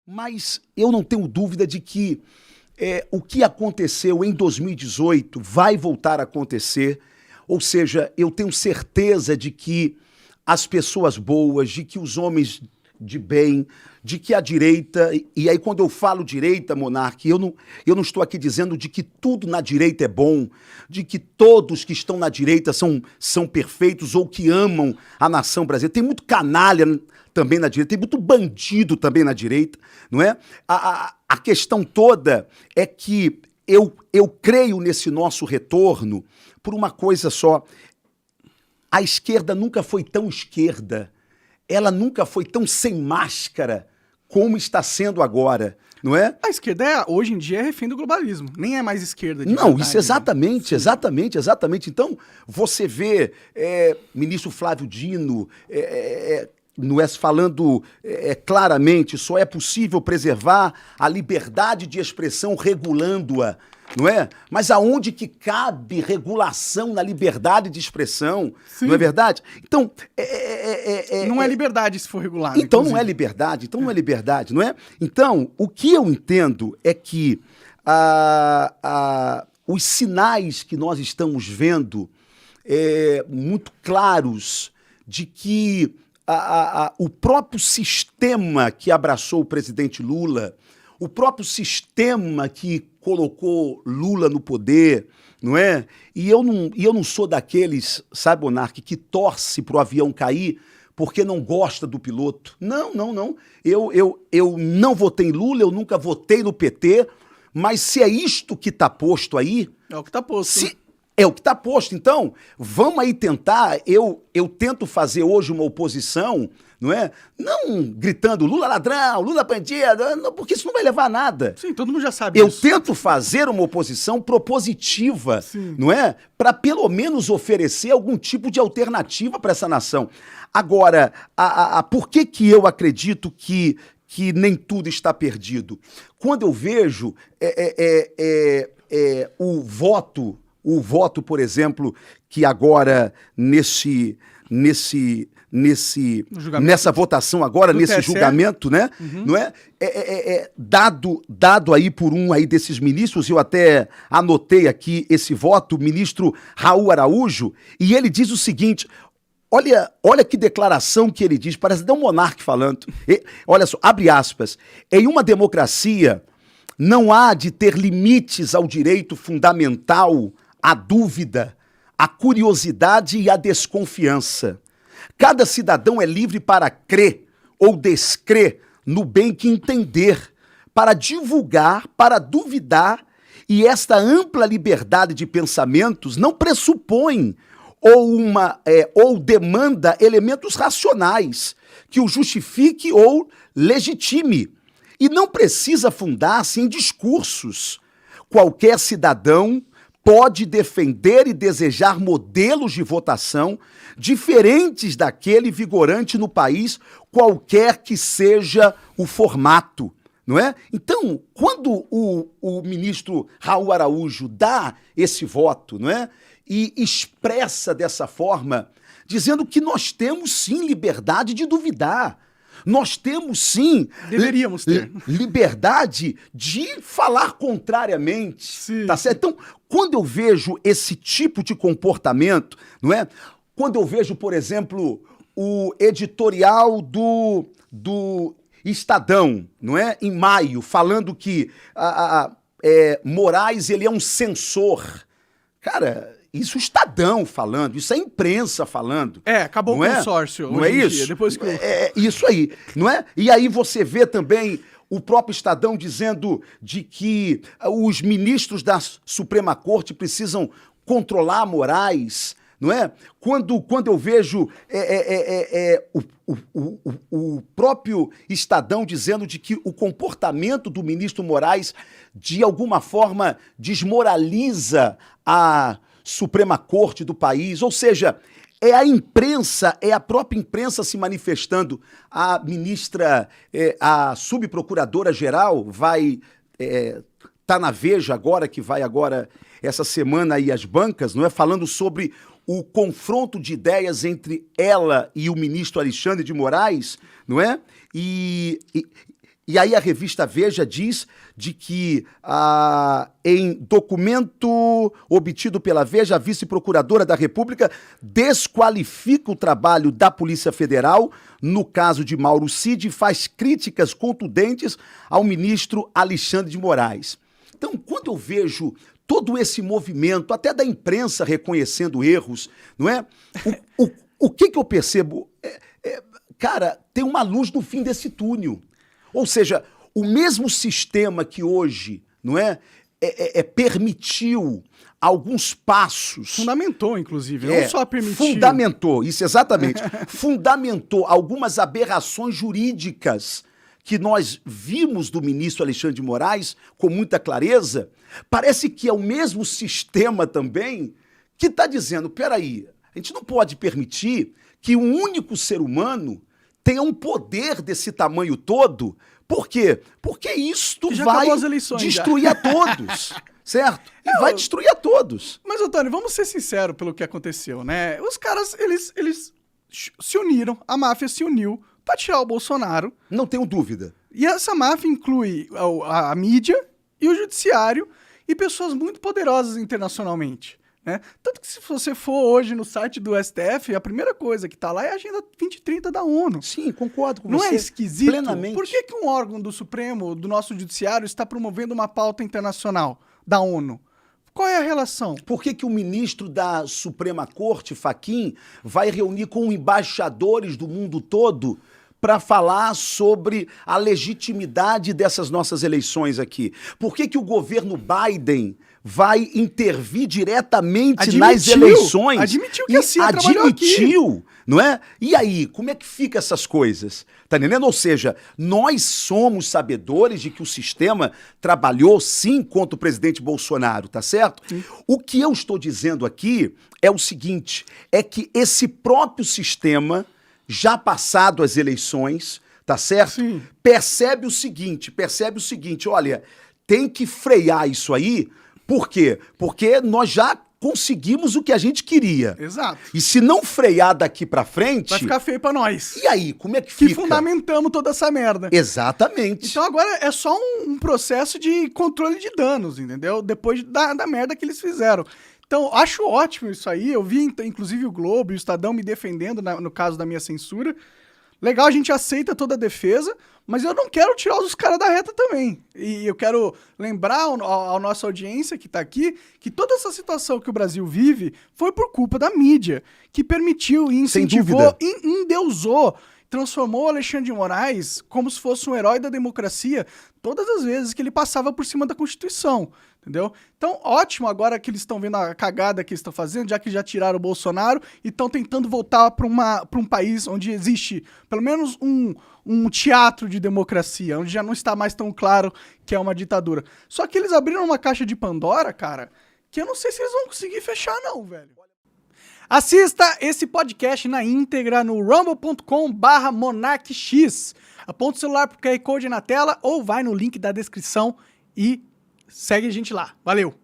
Mas eu não tenho dúvida de que o que aconteceu em 2018 vai voltar a acontecer. Ou seja, eu tenho certeza de que as pessoas boas, de que os homens de bem, de que a direita... E aí quando eu falo direita, Monark, eu não estou aqui dizendo de que tudo na direita é bom, de que todos que estão na direita são perfeitos ou que amam a nação brasileira. Tem muito canalha também na direita, tem muito bandido também na direita, não é? A questão toda é que eu creio nesse nosso retorno por uma coisa só. A esquerda nunca foi tão esquerda, ela nunca foi tão sem máscara como está sendo agora, não é? A esquerda hoje em dia é refém do globalismo, nem é mais esquerda de Não, verdade, isso exatamente, né? exatamente. Então, você vê ministro Flávio Dino não é, falando claramente, só é possível preservar a liberdade de expressão regulando-a, não é? Mas aonde que cabe regulação na liberdade de expressão, Sim. não é verdade? Então, não é liberdade se for regulado. Então não é liberdade, não é? Então, o que eu entendo é que os sinais que nós estamos vendo muito claros de que o próprio sistema que abraçou o presidente Lula, o próprio sistema que colocou Lula no poder, não é? E eu não sou daqueles, sabe, Monark, que torce para o avião cair porque não gosta do piloto. Não. Eu não votei em Lula, eu nunca votei no PT, mas se é isto que está posto aí... É o que está posto. É o que está posto. Então, vamos aí tentar. Eu tento fazer hoje uma oposição, não é? Não gritando Lula ladrão, Lula bandido, porque isso não vai levar a nada. Sim, todo mundo já sabe Eu isso. tento fazer uma oposição propositiva, Sim, não é? Para pelo menos oferecer algum tipo de alternativa para essa nação. Agora, por que eu acredito que nem tudo está perdido? Quando eu vejo o voto, por exemplo, que agora nessa votação agora, nesse TSE? Julgamento, né? Não é? Dado aí por um aí desses ministros, eu até anotei aqui esse voto, o ministro Raul Araújo, e ele diz o seguinte: olha que declaração que ele diz, parece até um monarca falando. Olha só, abre aspas, em uma democracia não há de ter limites ao direito fundamental à dúvida, à curiosidade e à desconfiança. Cada cidadão é livre para crer ou descrer no bem que entender, para divulgar, para duvidar, e esta ampla liberdade de pensamentos não pressupõe ou demanda elementos racionais que o justifique ou legitime, e não precisa fundar-se em discursos. Qualquer cidadão pode defender e desejar modelos de votação diferentes daquele vigorante no país, qualquer que seja o formato, não é? Então, quando o ministro Raul Araújo dá esse voto, não é? E expressa dessa forma, dizendo que nós temos sim liberdade de duvidar, nós temos sim... Deveríamos ter. Liberdade de falar contrariamente, Sim. Tá certo? Então, quando eu vejo esse tipo de comportamento, não é? Quando eu vejo, por exemplo, o editorial do Estadão, não é? Em maio, falando que Moraes ele é um censor. Cara... Isso é o Estadão falando, isso é a imprensa falando. Acabou o consórcio. Não é isso? Depois que isso aí, não é? E aí você vê também o próprio Estadão dizendo de que os ministros da Suprema Corte precisam controlar Moraes, não é? Quando eu vejo o próprio Estadão dizendo de que o comportamento do ministro Moraes, de alguma forma, desmoraliza a Suprema Corte do país, ou seja, é a imprensa, é a própria imprensa se manifestando. A ministra, a subprocuradora-geral vai tá na Veja agora, que vai agora essa semana aí às bancas, não é? Falando sobre o confronto de ideias entre ela e o ministro Alexandre de Moraes, não é? E aí a revista Veja diz de que, em documento obtido pela Veja, a vice-procuradora da República desqualifica o trabalho da Polícia Federal no caso de Mauro Cid e faz críticas contundentes ao ministro Alexandre de Moraes. Então, quando eu vejo todo esse movimento, até da imprensa reconhecendo erros, não é? O que eu percebo? Cara, tem uma luz no fim desse túnel. Ou seja, o mesmo sistema que hoje, não é, permitiu alguns passos... Fundamentou, inclusive, não só permitiu. Fundamentou, isso exatamente. Fundamentou algumas aberrações jurídicas que nós vimos do ministro Alexandre de Moraes com muita clareza. Parece que é o mesmo sistema também que está dizendo, peraí, a gente não pode permitir que um único ser humano tenha um poder desse tamanho todo. Por quê? Porque isto vai destruir a todos, certo? E vai destruir a todos. Mas, Antônio, vamos ser sinceros pelo que aconteceu, né? Os caras, eles se uniram, a máfia se uniu para tirar o Bolsonaro. Não tenho dúvida. E essa máfia inclui a mídia e o judiciário e pessoas muito poderosas internacionalmente. Né? Tanto que se você for hoje no site do STF, a primeira coisa que tá lá é a Agenda 2030 da ONU. Sim, concordo com você. Não é esquisito? Plenamente. Por que um órgão do Supremo, do nosso judiciário, está promovendo uma pauta internacional da ONU? Qual é a relação? Por que o ministro da Suprema Corte, Fachin, vai reunir com embaixadores do mundo todo para falar sobre a legitimidade dessas nossas eleições aqui? Por que o governo Biden vai intervir diretamente nas eleições? Admitiu que a CIA trabalhou aqui. Não é? E aí, como é que fica essas coisas? Tá entendendo? Ou seja, nós somos sabedores de que o sistema trabalhou sim contra o presidente Bolsonaro, tá certo? Sim. O que eu estou dizendo aqui é o seguinte, é que esse próprio sistema, já passado as eleições, tá certo? Sim. Percebe o seguinte, olha, tem que frear isso aí. Por quê? Porque nós já conseguimos o que a gente queria. Exato. E se não frear daqui pra frente... vai ficar feio pra nós. E aí, como é que fica? Que fundamentamos toda essa merda. Exatamente. Então agora é só um processo de controle de danos, entendeu? Depois da merda que eles fizeram. Então, acho ótimo isso aí. Eu vi, inclusive, o Globo e o Estadão me defendendo no caso da minha censura. Legal, a gente aceita toda a defesa, mas eu não quero tirar os caras da reta também. E eu quero lembrar à nossa audiência que tá aqui que toda essa situação que o Brasil vive foi por culpa da mídia, que permitiu e incentivou e endeusou, transformou o Alexandre de Moraes como se fosse um herói da democracia todas as vezes que ele passava por cima da Constituição. Entendeu? Então, ótimo agora que eles estão vendo a cagada que eles estão fazendo, já que já tiraram o Bolsonaro e estão tentando voltar para um país onde existe pelo menos um teatro de democracia, onde já não está mais tão claro que é uma ditadura. Só que eles abriram uma caixa de Pandora, cara, que eu não sei se eles vão conseguir fechar não, velho. Assista esse podcast na íntegra no rumble.com/monarquix. Aponta o celular pro QR Code na tela ou vai no link da descrição e segue a gente lá. Valeu!